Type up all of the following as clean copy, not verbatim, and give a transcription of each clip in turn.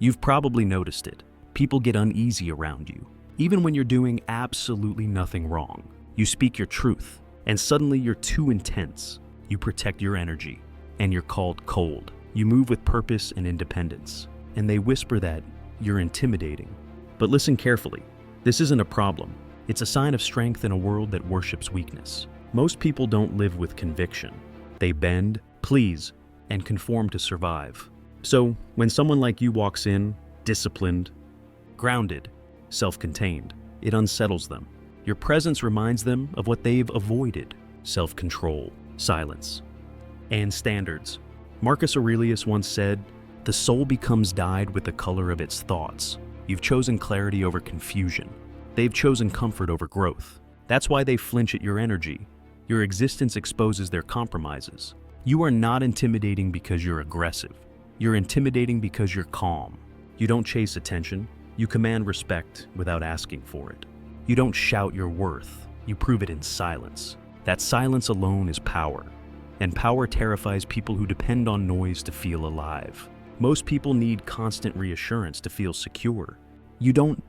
You've probably noticed it. People get uneasy around you, even when you're doing absolutely nothing wrong. You speak your truth, and suddenly you're too intense. You protect your energy, and you're called cold. You move with purpose and independence, and they whisper that you're intimidating. But listen carefully. This isn't a problem. It's a sign of strength in a world that worships weakness. Most people don't live with conviction. They bend, please, and conform to survive. So, when someone like you walks in, disciplined, grounded, self-contained, it unsettles them. Your presence reminds them of what they've avoided: self-control, silence, and standards. Marcus Aurelius once said, "The soul becomes dyed with the color of its thoughts." You've chosen clarity over confusion. They've chosen comfort over growth. That's why they flinch at your energy. Your existence exposes their compromises. You are not intimidating because you're aggressive. You're intimidating because you're calm. You don't chase attention. You command respect without asking for it. You don't shout your worth. You prove it in silence. That silence alone is power. And power terrifies people who depend on noise to feel alive. Most people need constant reassurance to feel secure. You don't.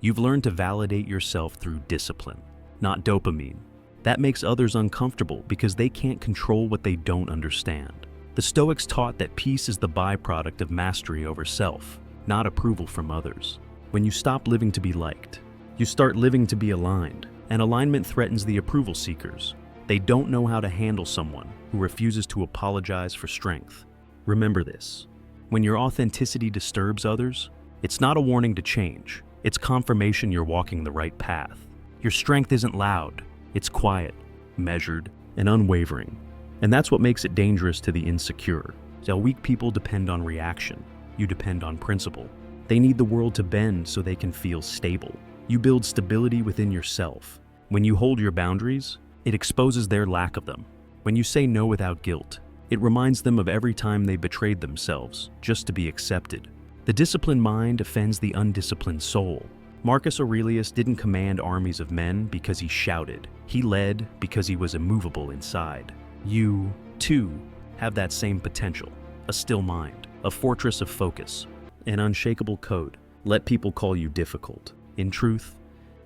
You've learned to validate yourself through discipline, not dopamine. That makes others uncomfortable because they can't control what they don't understand. The Stoics taught that peace is the byproduct of mastery over self, not approval from others. When you stop living to be liked, you start living to be aligned, and alignment threatens the approval seekers. They don't know how to handle someone who refuses to apologize for strength. Remember this. When your authenticity disturbs others, it's not a warning to change. It's confirmation you're walking the right path. Your strength isn't loud. It's quiet, measured, and unwavering. And that's what makes it dangerous to the insecure. So weak people depend on reaction. You depend on principle. They need the world to bend so they can feel stable. You build stability within yourself. When you hold your boundaries, it exposes their lack of them. When you say no without guilt, it reminds them of every time they betrayed themselves just to be accepted. The disciplined mind offends the undisciplined soul. Marcus Aurelius didn't command armies of men because he shouted. He led because he was immovable inside. You, too, have that same potential. A still mind, a fortress of focus, an unshakable code. Let people call you difficult. In truth,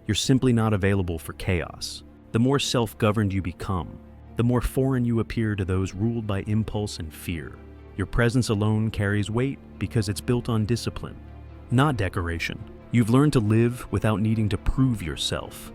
you're simply not available for chaos. The more self-governed you become, the more foreign you appear to those ruled by impulse and fear. Your presence alone carries weight because it's built on discipline, not decoration. You've learned to live without needing to prove yourself,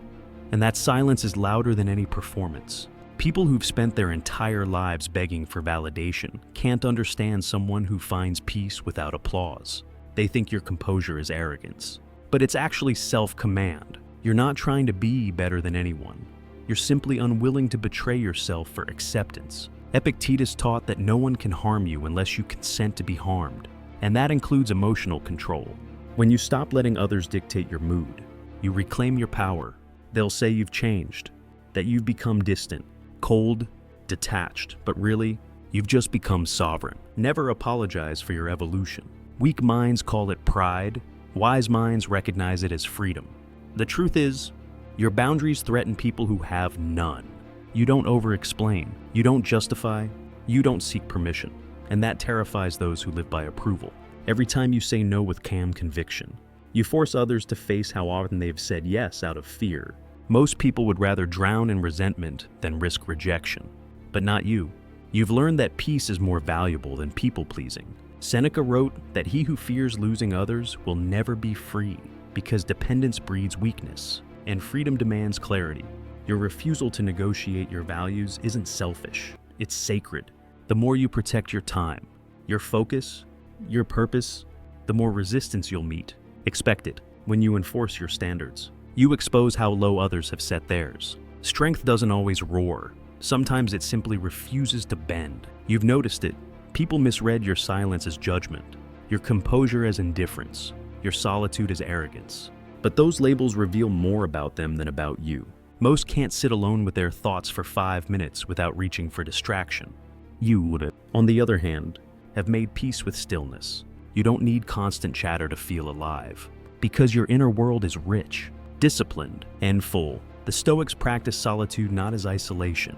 and that silence is louder than any performance. People who've spent their entire lives begging for validation can't understand someone who finds peace without applause. They think your composure is arrogance, but it's actually self-command. You're not trying to be better than anyone. You're simply unwilling to betray yourself for acceptance. Epictetus taught that no one can harm you unless you consent to be harmed, and that includes emotional control. When you stop letting others dictate your mood, you reclaim your power. They'll say you've changed, that you've become distant, cold, detached, but really, you've just become sovereign. Never apologize for your evolution. Weak minds call it pride. Wise minds recognize it as freedom. The truth is, your boundaries threaten people who have none. You don't over-explain, you don't justify, you don't seek permission, and that terrifies those who live by approval. Every time you say no with calm conviction, you force others to face how often they've said yes out of fear. Most people would rather drown in resentment than risk rejection, but not you. You've learned that peace is more valuable than people-pleasing. Seneca wrote that he who fears losing others will never be free, because dependence breeds weakness, and freedom demands clarity. Your refusal to negotiate your values isn't selfish, it's sacred. The more you protect your time, your focus, your purpose, the more resistance you'll meet. Expect it when you enforce your standards. You expose how low others have set theirs. Strength doesn't always roar. Sometimes it simply refuses to bend. You've noticed it. People misread your silence as judgment, your composure as indifference, your solitude as arrogance. But those labels reveal more about them than about you. Most can't sit alone with their thoughts for 5 minutes without reaching for distraction. You, on the other hand, have made peace with stillness. You don't need constant chatter to feel alive, because your inner world is rich, disciplined, and full. The Stoics practice solitude not as isolation,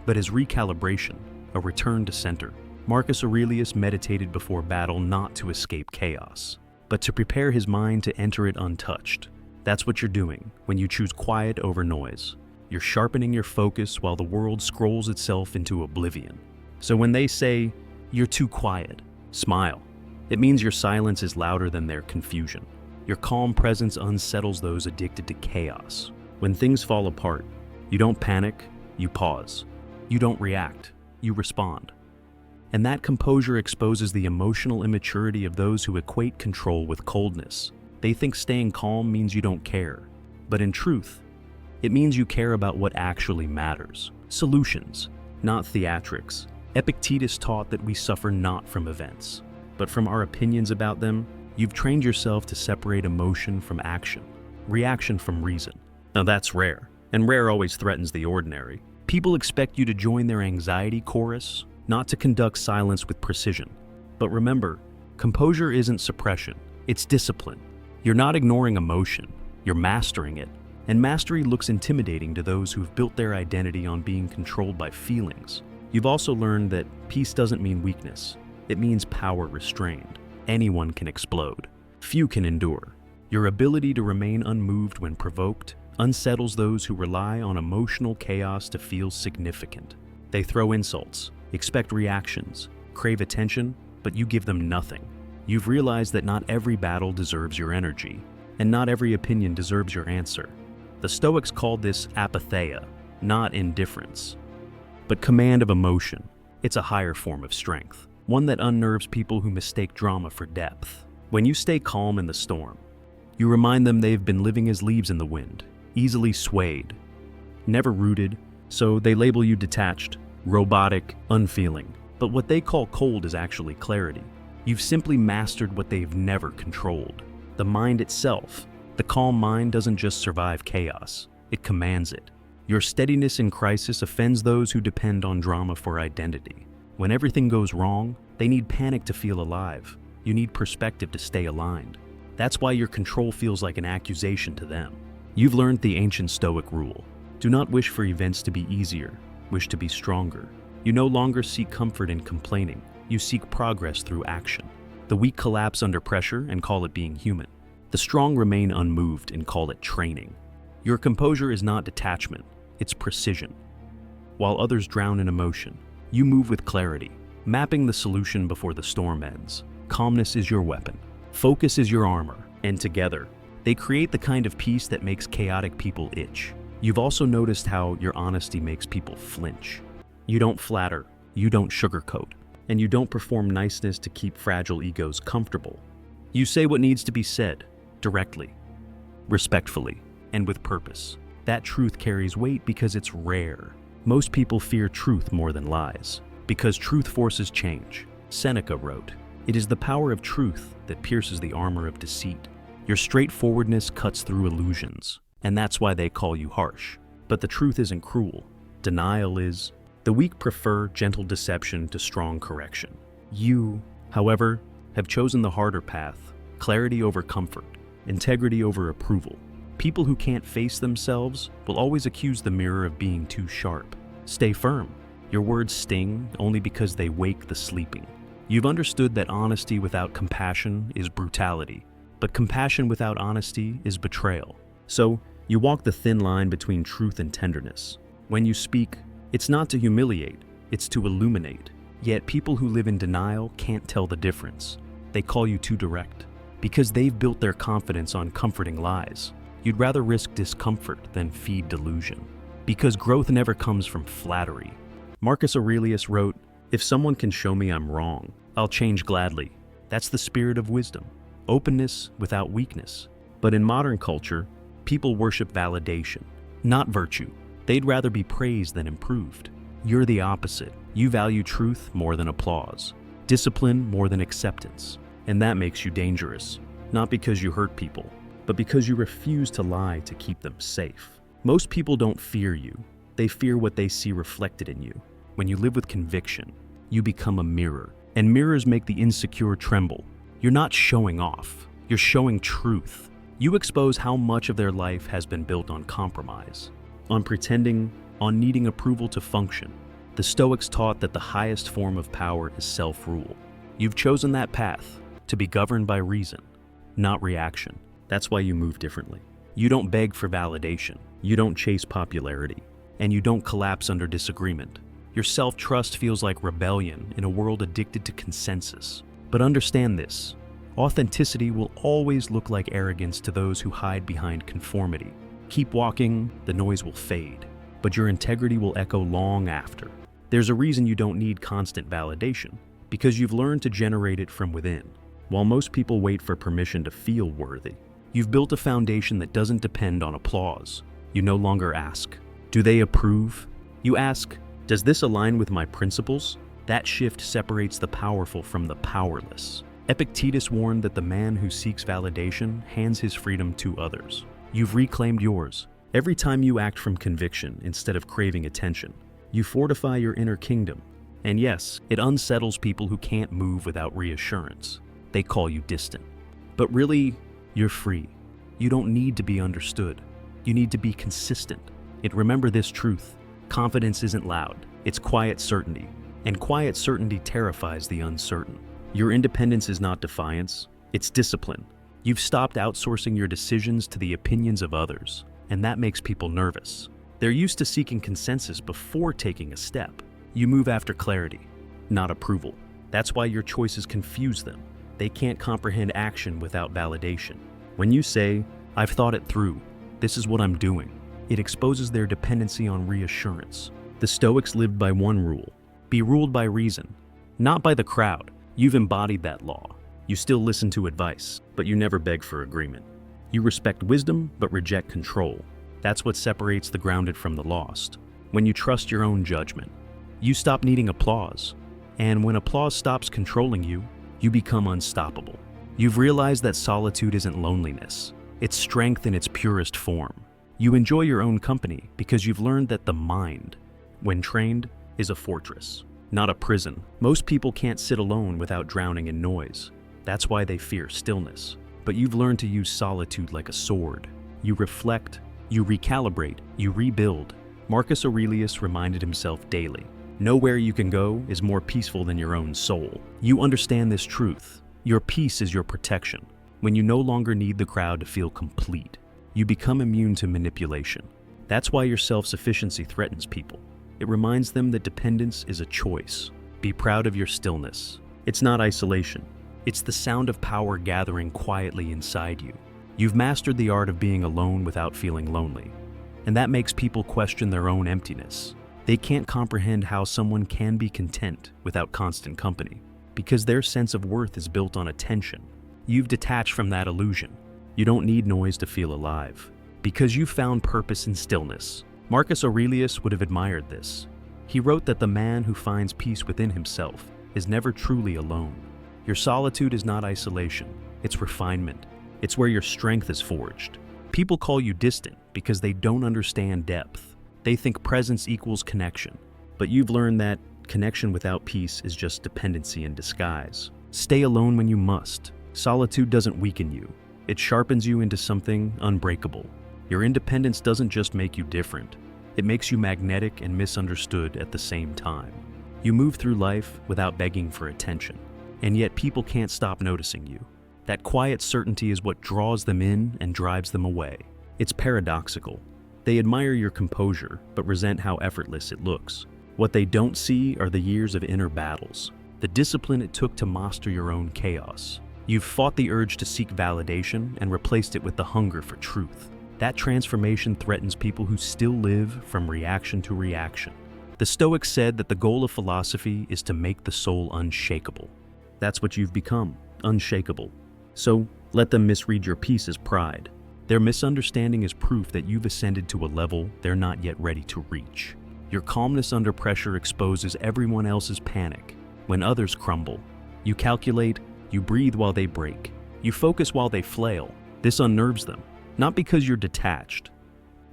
but as recalibration, a return to center. Marcus Aurelius meditated before battle not to escape chaos, but to prepare his mind to enter it untouched. That's what you're doing when you choose quiet over noise. You're sharpening your focus while the world scrolls itself into oblivion. So when they say, "You're too quiet," smile. It means your silence is louder than their confusion. Your calm presence unsettles those addicted to chaos. When things fall apart, you don't panic, you pause. You don't react, you respond. And that composure exposes the emotional immaturity of those who equate control with coldness. They think staying calm means you don't care. But in truth, it means you care about what actually matters. Solutions, not theatrics. Epictetus taught that we suffer not from events, but from our opinions about them. You've trained yourself to separate emotion from action, reaction from reason. Now that's rare, and rare always threatens the ordinary. People expect you to join their anxiety chorus, not to conduct silence with precision. But remember, composure isn't suppression, it's discipline. You're not ignoring emotion, you're mastering it. And mastery looks intimidating to those who've built their identity on being controlled by feelings. You've also learned that peace doesn't mean weakness, it means power restrained. Anyone can explode. Few can endure. Your ability to remain unmoved when provoked unsettles those who rely on emotional chaos to feel significant. They throw insults, expect reactions, crave attention, but you give them nothing. You've realized that not every battle deserves your energy, and not every opinion deserves your answer. The Stoics called this apatheia, not indifference, but command of emotion. It's a higher form of strength, one that unnerves people who mistake drama for depth. When you stay calm in the storm, you remind them they've been living as leaves in the wind, easily swayed, never rooted, so they label you detached, robotic, unfeeling. But what they call cold is actually clarity. You've simply mastered what they've never controlled. The mind itself. The calm mind doesn't just survive chaos, it commands it. Your steadiness in crisis offends those who depend on drama for identity. When everything goes wrong, they need panic to feel alive. You need perspective to stay aligned. That's why your control feels like an accusation to them. You've learned the ancient Stoic rule. Do not wish for events to be easier, wish to be stronger. You no longer seek comfort in complaining, you seek progress through action. The weak collapse under pressure and call it being human. The strong remain unmoved and call it training. Your composure is not detachment, it's precision. While others drown in emotion, you move with clarity, mapping the solution before the storm ends. Calmness is your weapon, focus is your armor, and together, they create the kind of peace that makes chaotic people itch. You've also noticed how your honesty makes people flinch. You don't flatter, you don't sugarcoat, and you don't perform niceness to keep fragile egos comfortable. You say what needs to be said, directly, respectfully, and with purpose. That truth carries weight because it's rare. Most people fear truth more than lies, because truth forces change. Seneca wrote, "It is the power of truth that pierces the armor of deceit." Your straightforwardness cuts through illusions, and that's why they call you harsh. But the truth isn't cruel. Denial is. The weak prefer gentle deception to strong correction. You, however, have chosen the harder path, clarity over comfort, integrity over approval. People who can't face themselves will always accuse the mirror of being too sharp. Stay firm. Your words sting only because they wake the sleeping. You've understood that honesty without compassion is brutality, but compassion without honesty is betrayal. So, you walk the thin line between truth and tenderness. When you speak, it's not to humiliate, it's to illuminate. Yet people who live in denial can't tell the difference. They call you too direct, because they've built their confidence on comforting lies. You'd rather risk discomfort than feed delusion, because growth never comes from flattery. Marcus Aurelius wrote, "If someone can show me I'm wrong, I'll change gladly." That's the spirit of wisdom, openness without weakness. But in modern culture, people worship validation, not virtue. They'd rather be praised than improved. You're the opposite. You value truth more than applause, discipline more than acceptance. And that makes you dangerous, not because you hurt people, but because you refuse to lie to keep them safe. Most people don't fear you. They fear what they see reflected in you. When you live with conviction, you become a mirror, and mirrors make the insecure tremble. You're not showing off. You're showing truth. You expose how much of their life has been built on compromise, on pretending, on needing approval to function. The Stoics taught that the highest form of power is self-rule. You've chosen that path, to be governed by reason, not reaction. That's why you move differently. You don't beg for validation. You don't chase popularity. And you don't collapse under disagreement. Your self-trust feels like rebellion in a world addicted to consensus. But understand this. Authenticity will always look like arrogance to those who hide behind conformity. Keep walking, the noise will fade, but your integrity will echo long after. There's a reason you don't need constant validation, because you've learned to generate it from within. While most people wait for permission to feel worthy, you've built a foundation that doesn't depend on applause. You no longer ask, do they approve? You ask, does this align with my principles? That shift separates the powerful from the powerless. Epictetus warned that the man who seeks validation hands his freedom to others. You've reclaimed yours. Every time you act from conviction instead of craving attention, you fortify your inner kingdom. And yes, it unsettles people who can't move without reassurance. They call you distant. But really, you're free. You don't need to be understood. You need to be consistent. And remember this truth. Confidence isn't loud. It's quiet certainty. And quiet certainty terrifies the uncertain. Your independence is not defiance, it's discipline. You've stopped outsourcing your decisions to the opinions of others, and that makes people nervous. They're used to seeking consensus before taking a step. You move after clarity, not approval. That's why your choices confuse them. They can't comprehend action without validation. When you say, I've thought it through, this is what I'm doing, it exposes their dependency on reassurance. The Stoics lived by one rule: be ruled by reason, not by the crowd. You've embodied that law. You still listen to advice, but you never beg for agreement. You respect wisdom, but reject control. That's what separates the grounded from the lost. When you trust your own judgment, you stop needing applause. And when applause stops controlling you, you become unstoppable. You've realized that solitude isn't loneliness. It's strength in its purest form. You enjoy your own company because you've learned that the mind, when trained, is a fortress, not a prison. Most people can't sit alone without drowning in noise. That's why they fear stillness. But you've learned to use solitude like a sword. You reflect, you recalibrate, you rebuild. Marcus Aurelius reminded himself daily, nowhere you can go is more peaceful than your own soul. You understand this truth. Your peace is your protection. When you no longer need the crowd to feel complete, you become immune to manipulation. That's why your self-sufficiency threatens people. It reminds them that dependence is a choice. Be proud of your stillness. It's not isolation. It's the sound of power gathering quietly inside you. You've mastered the art of being alone without feeling lonely. And that makes people question their own emptiness. They can't comprehend how someone can be content without constant company, because their sense of worth is built on attention. You've detached from that illusion. You don't need noise to feel alive, because you've found purpose in stillness. Marcus Aurelius would have admired this. He wrote that the man who finds peace within himself is never truly alone. Your solitude is not isolation, it's refinement. It's where your strength is forged. People call you distant because they don't understand depth. They think presence equals connection. But you've learned that connection without peace is just dependency in disguise. Stay alone when you must. Solitude doesn't weaken you. It sharpens you into something unbreakable. Your independence doesn't just make you different. It makes you magnetic and misunderstood at the same time. You move through life without begging for attention. And yet people can't stop noticing you. That quiet certainty is what draws them in and drives them away. It's paradoxical. They admire your composure, but resent how effortless it looks. What they don't see are the years of inner battles, the discipline it took to master your own chaos. You've fought the urge to seek validation and replaced it with the hunger for truth. That transformation threatens people who still live from reaction to reaction. The Stoics said that the goal of philosophy is to make the soul unshakable. That's what you've become, unshakable. So let them misread your peace as pride. Their misunderstanding is proof that you've ascended to a level they're not yet ready to reach. Your calmness under pressure exposes everyone else's panic. When others crumble, you calculate, you breathe while they break. You focus while they flail. This unnerves them. Not because you're detached,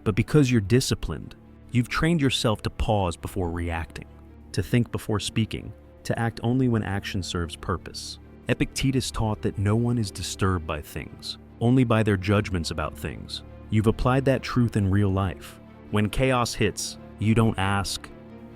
but because you're disciplined. You've trained yourself to pause before reacting, to think before speaking, to act only when action serves purpose. Epictetus taught that no one is disturbed by things, only by their judgments about things. You've applied that truth in real life. When chaos hits, you don't ask,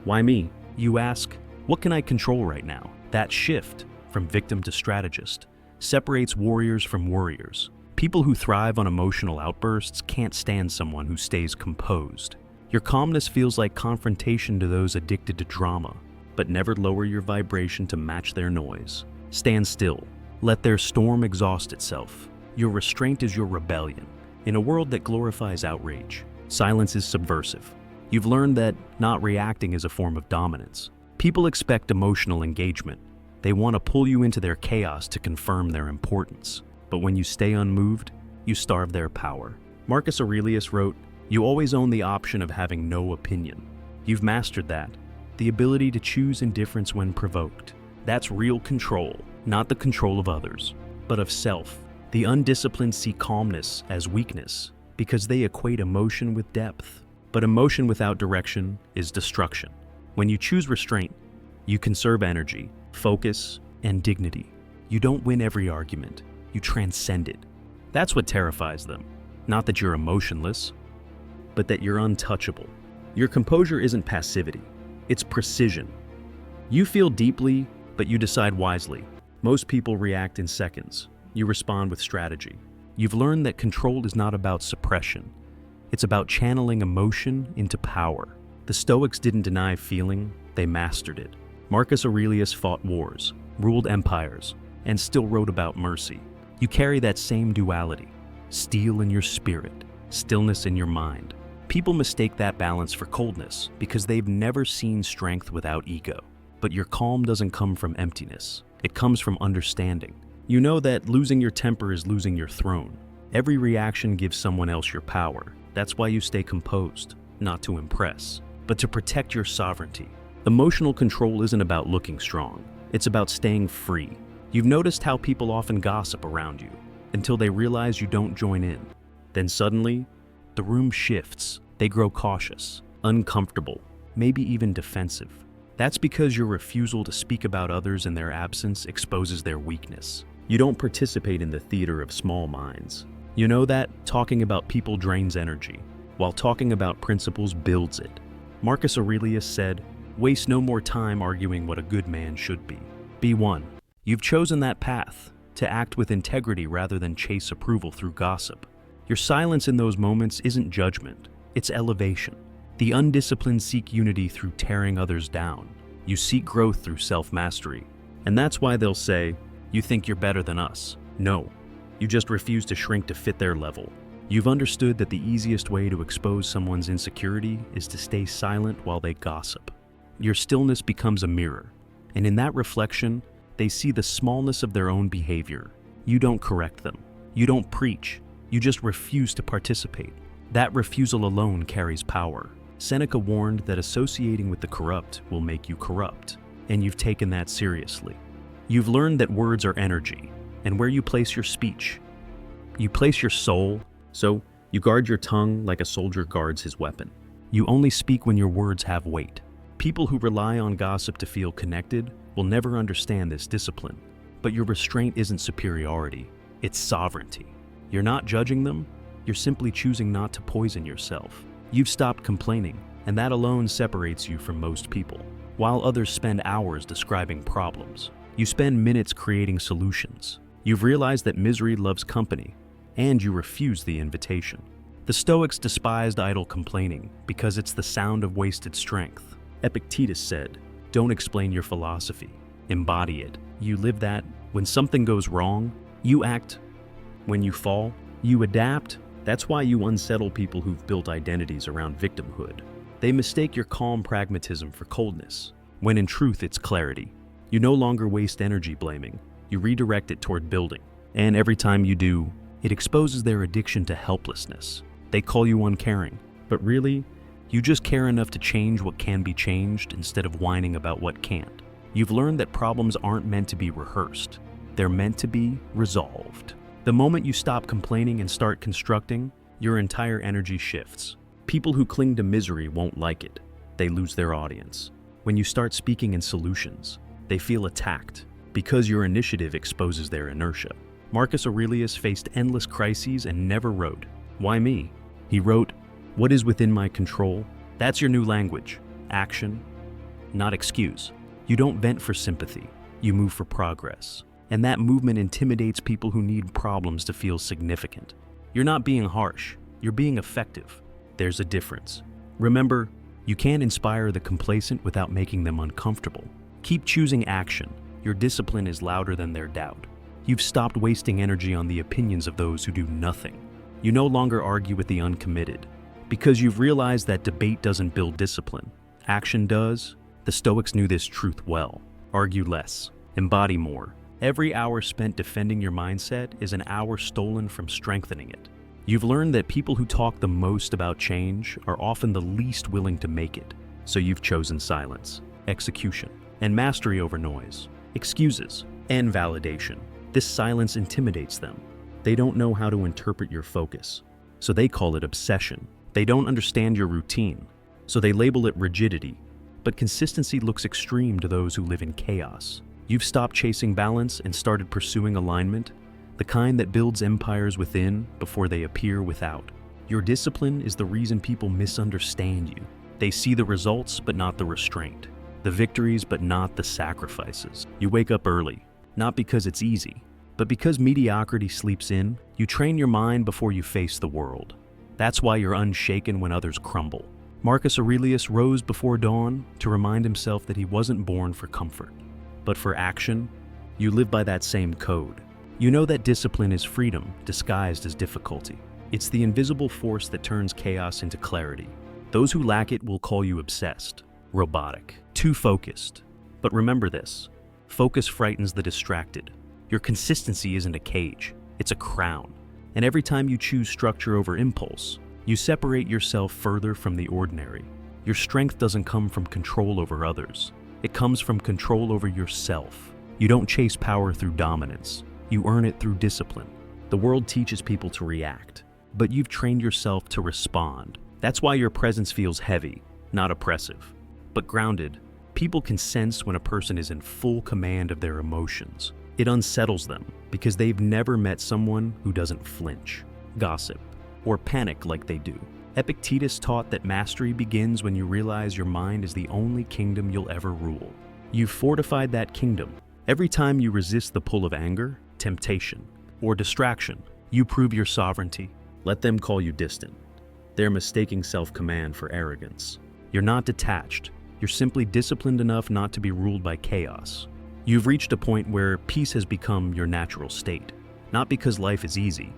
why me? You ask, what can I control right now? That shift from victim to strategist separates warriors from warriors. People who thrive on emotional outbursts can't stand someone who stays composed. Your calmness feels like confrontation to those addicted to drama, but never lower your vibration to match their noise. Stand still. Let their storm exhaust itself. Your restraint is your rebellion. In a world that glorifies outrage, silence is subversive. You've learned that not reacting is a form of dominance. People expect emotional engagement. They want to pull you into their chaos to confirm their importance. But when you stay unmoved, you starve their power. Marcus Aurelius wrote, "You always own the option of having no opinion." You've mastered that, the ability to choose indifference when provoked. That's real control, not the control of others, but of self. The undisciplined see calmness as weakness because they equate emotion with depth. But emotion without direction is destruction. When you choose restraint, you conserve energy, focus, and dignity. You don't win every argument, you transcend it. That's what terrifies them. Not that you're emotionless, but that you're untouchable. Your composure isn't passivity, it's precision. You feel deeply, but you decide wisely. Most people react in seconds. You respond with strategy. You've learned that control is not about suppression. It's about channeling emotion into power. The Stoics didn't deny feeling, they mastered it. Marcus Aurelius fought wars, ruled empires, and still wrote about mercy. You carry that same duality, steel in your spirit, stillness in your mind. People mistake that balance for coldness because they've never seen strength without ego. But your calm doesn't come from emptiness. It comes from understanding. You know that losing your temper is losing your throne. Every reaction gives someone else your power. That's why you stay composed, not to impress, but to protect your sovereignty. Emotional control isn't about looking strong. It's about staying free. You've noticed how people often gossip around you until they realize you don't join in. Then suddenly, the room shifts. They grow cautious, uncomfortable, maybe even defensive. That's because your refusal to speak about others in their absence exposes their weakness. You don't participate in the theater of small minds. You know that talking about people drains energy, while talking about principles builds it. Marcus Aurelius said, "Waste no more time arguing what a good man should be. Be one." You've chosen that path, to act with integrity rather than chase approval through gossip. Your silence in those moments isn't judgment, it's elevation. The undisciplined seek unity through tearing others down. You seek growth through self-mastery. And that's why they'll say, "You think you're better than us." No, you just refuse to shrink to fit their level. You've understood that the easiest way to expose someone's insecurity is to stay silent while they gossip. Your stillness becomes a mirror, and in that reflection, they see the smallness of their own behavior. You don't correct them. You don't preach. You just refuse to participate. That refusal alone carries power. Seneca warned that associating with the corrupt will make you corrupt, and you've taken that seriously. You've learned that words are energy, and where you place your speech, you place your soul, so you guard your tongue like a soldier guards his weapon. You only speak when your words have weight. People who rely on gossip to feel connected will never understand this discipline. But your restraint isn't superiority, it's sovereignty. You're not judging them, you're simply choosing not to poison yourself. You've stopped complaining, and that alone separates you from most people. While others spend hours describing problems, you spend minutes creating solutions. You've realized that misery loves company, and you refuse the invitation. The Stoics despised idle complaining because it's the sound of wasted strength. Epictetus said, "Don't explain your philosophy, embody it." You live that. When something goes wrong, you act. When you fall, you adapt. That's why you unsettle people who've built identities around victimhood. They mistake your calm pragmatism for coldness, when in truth it's clarity. You no longer waste energy blaming, you redirect it toward building. And every time you do, it exposes their addiction to helplessness. They call you uncaring, but really, you just care enough to change what can be changed instead of whining about what can't. You've learned that problems aren't meant to be rehearsed, they're meant to be resolved. The moment you stop complaining and start constructing, your entire energy shifts. People who cling to misery won't like it. They lose their audience. When you start speaking in solutions, they feel attacked because your initiative exposes their inertia. Marcus Aurelius faced endless crises and never wrote, "Why me?" He wrote, "What is within my control?" That's your new language. Action, not excuse. You don't vent for sympathy. You move for progress. and that movement intimidates people who need problems to feel significant. You're not being harsh, you're being effective. There's a difference. Remember, you can't inspire the complacent without making them uncomfortable. Keep choosing action. Your discipline is louder than their doubt. You've stopped wasting energy on the opinions of those who do nothing. You no longer argue with the uncommitted. Because you've realized that debate doesn't build discipline. Action does. The Stoics knew this truth well. Argue less. Embody more. Every hour spent defending your mindset is an hour stolen from strengthening it. You've learned that people who talk the most about change are often the least willing to make it. So you've chosen silence, execution, and mastery over noise, excuses, and validation. This silence intimidates them. They don't know how to interpret your focus, so they call it obsession. They don't understand your routine, so they label it rigidity. But consistency looks extreme to those who live in chaos. You've stopped chasing balance and started pursuing alignment, the kind that builds empires within before they appear without. Your discipline is the reason people misunderstand you. They see the results but not the restraint, the victories but not the sacrifices. You wake up early, not because it's easy, but because mediocrity sleeps in. You train your mind before you face the world. That's why you're unshaken when others crumble. Marcus Aurelius rose before dawn to remind himself that he wasn't born for comfort, but for action. You live by that same code. You know that discipline is freedom disguised as difficulty. It's the invisible force that turns chaos into clarity. Those who lack it will call you obsessed, robotic, too focused. But remember this, focus frightens the distracted. Your consistency isn't a cage, it's a crown. And every time you choose structure over impulse, you separate yourself further from the ordinary. Your strength doesn't come from control over others. It comes from control over yourself. You don't chase power through dominance. You earn it through discipline. The world teaches people to react, but you've trained yourself to respond. That's why your presence feels heavy, not oppressive, but grounded. People can sense when a person is in full command of their emotions. It unsettles them because they've never met someone who doesn't flinch, gossip, or panic like they do. Epictetus taught that mastery begins when you realize your mind is the only kingdom you'll ever rule. You've fortified that kingdom. Every time you resist the pull of anger, temptation, or distraction, you prove your sovereignty. Let them call you distant. They're mistaking self-command for arrogance. You're not detached. You're simply disciplined enough not to be ruled by chaos. You've reached a point where peace has become your natural state, not because life is easy,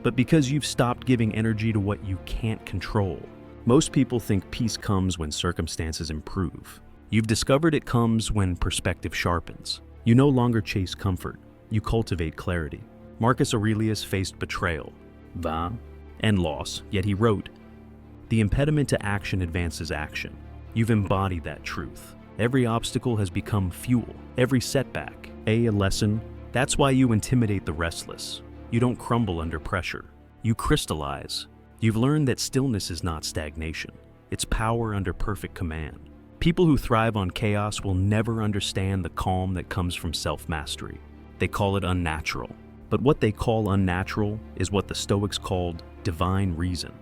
but because you've stopped giving energy to what you can't control. Most people think peace comes when circumstances improve. You've discovered it comes when perspective sharpens. You no longer chase comfort. You cultivate clarity. Marcus Aurelius faced betrayal, and loss, yet he wrote, "The impediment to action advances action." You've embodied that truth. Every obstacle has become fuel. Every setback, a lesson. That's why you intimidate the restless. You don't crumble under pressure. You crystallize. You've learned that stillness is not stagnation. It's power under perfect command. People who thrive on chaos will never understand the calm that comes from self-mastery. They call it unnatural. But what they call unnatural is what the Stoics called divine reason,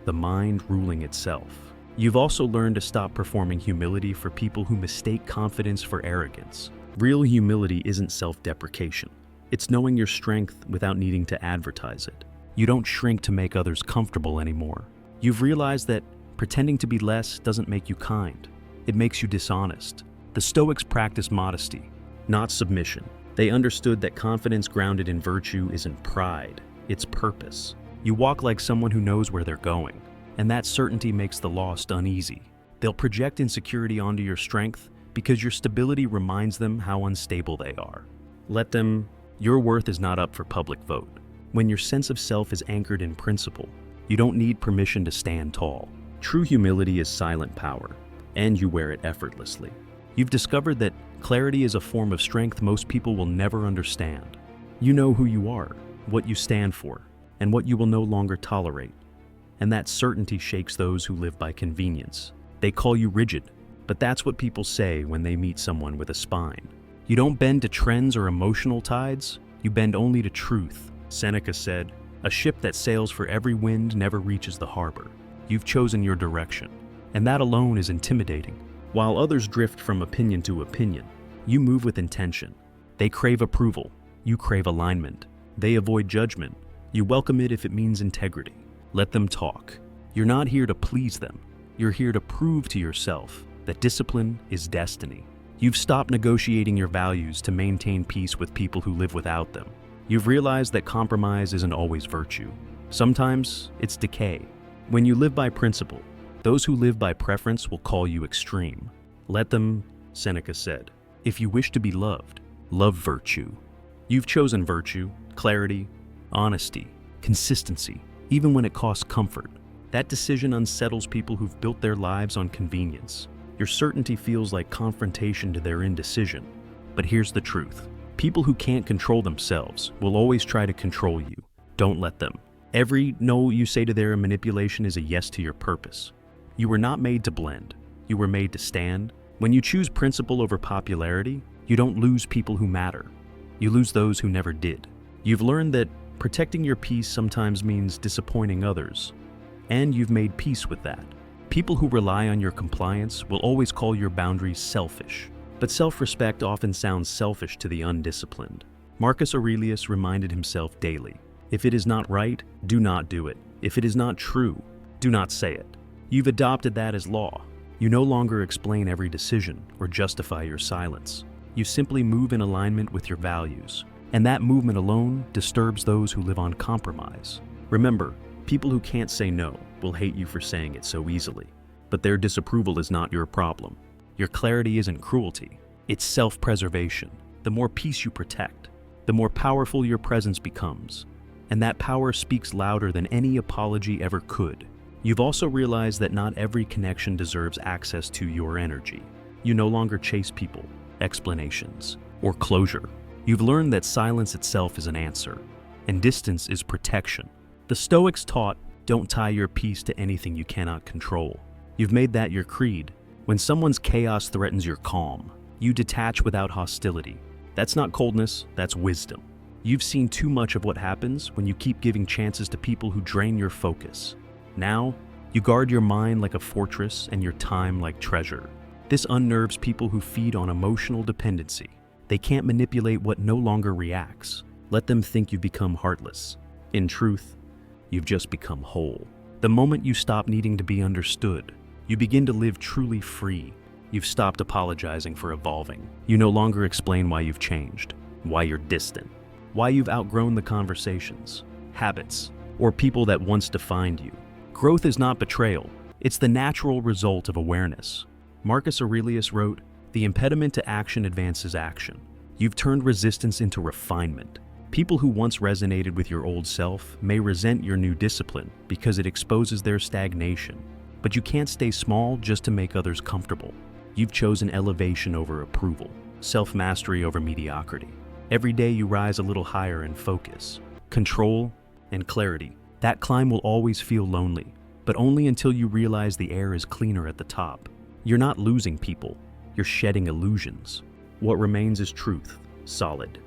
the mind ruling itself. You've also learned to stop performing humility for people who mistake confidence for arrogance. Real humility isn't self-deprecation. It's knowing your strength without needing to advertise it. You don't shrink to make others comfortable anymore. You've realized that pretending to be less doesn't make you kind. It makes you dishonest. The Stoics practice modesty, not submission. They understood that confidence grounded in virtue isn't pride, it's purpose. You walk like someone who knows where they're going, and that certainty makes the lost uneasy. They'll project insecurity onto your strength because your stability reminds them how unstable they are. Let them. Your worth is not up for public vote. When your sense of self is anchored in principle, you don't need permission to stand tall. True humility is silent power, and you wear it effortlessly. You've discovered that clarity is a form of strength most people will never understand. You know who you are, what you stand for, and what you will no longer tolerate. And that certainty shakes those who live by convenience. They call you rigid, but that's what people say when they meet someone with a spine. You don't bend to trends or emotional tides, you bend only to truth. Seneca said, "A ship that sails for every wind never reaches the harbor." You've chosen your direction, and that alone is intimidating. While others drift from opinion to opinion, you move with intention. They crave approval. You crave alignment. They avoid judgment. You welcome it if it means integrity. Let them talk. You're not here to please them. You're here to prove to yourself that discipline is destiny. You've stopped negotiating your values to maintain peace with people who live without them. You've realized that compromise isn't always virtue. Sometimes it's decay. When you live by principle, those who live by preference will call you extreme. Let them, Seneca said, if you wish to be loved, love virtue. You've chosen virtue, clarity, honesty, consistency, even when it costs comfort. That decision unsettles people who've built their lives on convenience. Your certainty feels like confrontation to their indecision. But here's the truth. People who can't control themselves will always try to control you. Don't let them. Every no you say to their manipulation is a yes to your purpose. You were not made to blend. You were made to stand. When you choose principle over popularity, you don't lose people who matter. You lose those who never did. You've learned that protecting your peace sometimes means disappointing others. And you've made peace with that. People who rely on your compliance will always call your boundaries selfish. But self-respect often sounds selfish to the undisciplined. Marcus Aurelius reminded himself daily, if it is not right, do not do it. If it is not true, do not say it. You've adopted that as law. You no longer explain every decision or justify your silence. You simply move in alignment with your values. And that movement alone disturbs those who live on compromise. Remember, people who can't say no will hate you for saying it so easily. But their disapproval is not your problem. Your clarity isn't cruelty. It's self-preservation. The more peace you protect, the more powerful your presence becomes. And that power speaks louder than any apology ever could. You've also realized that not every connection deserves access to your energy. You no longer chase people, explanations, or closure. You've learned that silence itself is an answer, and distance is protection. The Stoics taught, don't tie your peace to anything you cannot control. You've made that your creed. When someone's chaos threatens your calm, you detach without hostility. That's not coldness, that's wisdom. You've seen too much of what happens when you keep giving chances to people who drain your focus. Now, you guard your mind like a fortress and your time like treasure. This unnerves people who feed on emotional dependency. They can't manipulate what no longer reacts. Let them think you've become heartless. In truth, you've just become whole. The moment you stop needing to be understood, you begin to live truly free. You've stopped apologizing for evolving. You no longer explain why you've changed, why you're distant, why you've outgrown the conversations, habits, or people that once defined you. Growth is not betrayal. It's the natural result of awareness. Marcus Aurelius wrote, "The impediment to action advances action." You've turned resistance into refinement. People who once resonated with your old self may resent your new discipline because it exposes their stagnation. But you can't stay small just to make others comfortable. You've chosen elevation over approval, self-mastery over mediocrity. Every day you rise a little higher in focus, control, and clarity. That climb will always feel lonely, but only until you realize the air is cleaner at the top. You're not losing people, you're shedding illusions. What remains is truth, solid,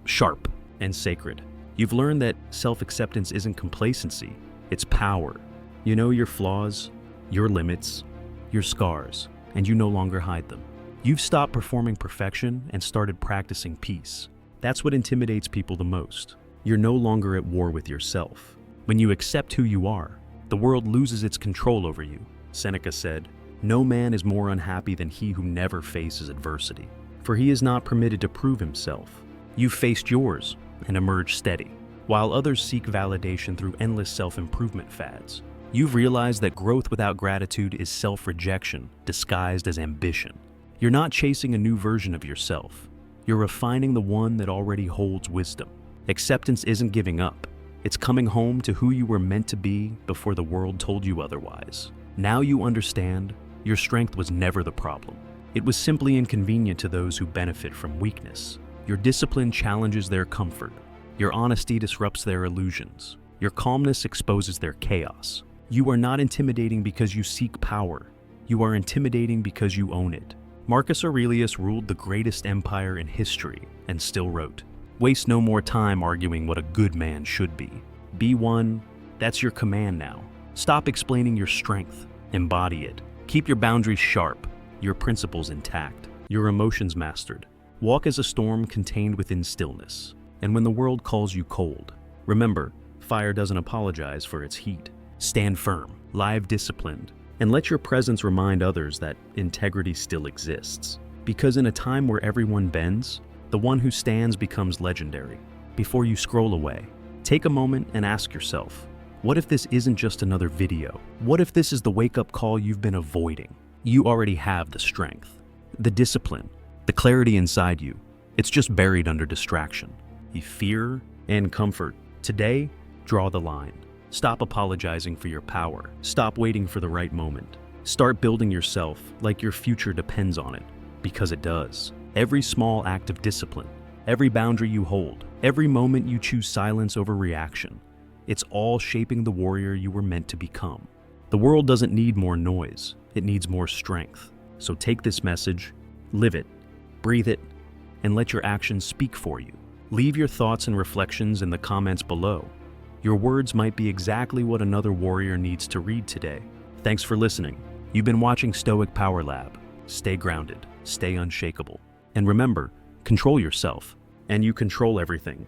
sharp, and sacred. You've learned that self-acceptance isn't complacency, it's power. You know your flaws, your limits, your scars, and you no longer hide them. You've stopped performing perfection and started practicing peace. That's what intimidates people the most. You're no longer at war with yourself. When you accept who you are, the world loses its control over you. Seneca said, "No man is more unhappy than he who never faces adversity, for he is not permitted to prove himself." You've faced yours and emerged steady, while others seek validation through endless self-improvement fads. You've realized that growth without gratitude is self-rejection disguised as ambition. You're not chasing a new version of yourself. You're refining the one that already holds wisdom. Acceptance isn't giving up. It's coming home to who you were meant to be before the world told you otherwise. Now you understand your strength was never the problem. It was simply inconvenient to those who benefit from weakness. Your discipline challenges their comfort. Your honesty disrupts their illusions. Your calmness exposes their chaos. You are not intimidating because you seek power. You are intimidating because you own it. Marcus Aurelius ruled the greatest empire in history and still wrote, "Waste no more time arguing what a good man should be. Be one, that's your command now. Stop explaining your strength, embody it. Keep your boundaries sharp, your principles intact, your emotions mastered, Walk as a storm contained within stillness. And when the world calls you cold, remember, fire doesn't apologize for its heat. Stand firm, live disciplined, and let your presence remind others that integrity still exists. Because in a time where everyone bends, the one who stands becomes legendary. Before you scroll away, take a moment and ask yourself, what if this isn't just another video? What if this is the wake-up call you've been avoiding? You already have the strength, the discipline, the clarity inside you. It's just buried under distraction, fear, and comfort. Today, draw the line. Stop apologizing for your power. Stop waiting for the right moment. Start building yourself like your future depends on it, because it does. Every small act of discipline, every boundary you hold, every moment you choose silence over reaction, it's all shaping the warrior you were meant to become. The world doesn't need more noise, it needs more strength. So take this message, live it, breathe it, and let your actions speak for you. Leave your thoughts and reflections in the comments below. Your words might be exactly what another warrior needs to read today. Thanks for listening. You've been watching Stoic Power Lab. Stay grounded, stay unshakable. And remember, control yourself, and you control everything.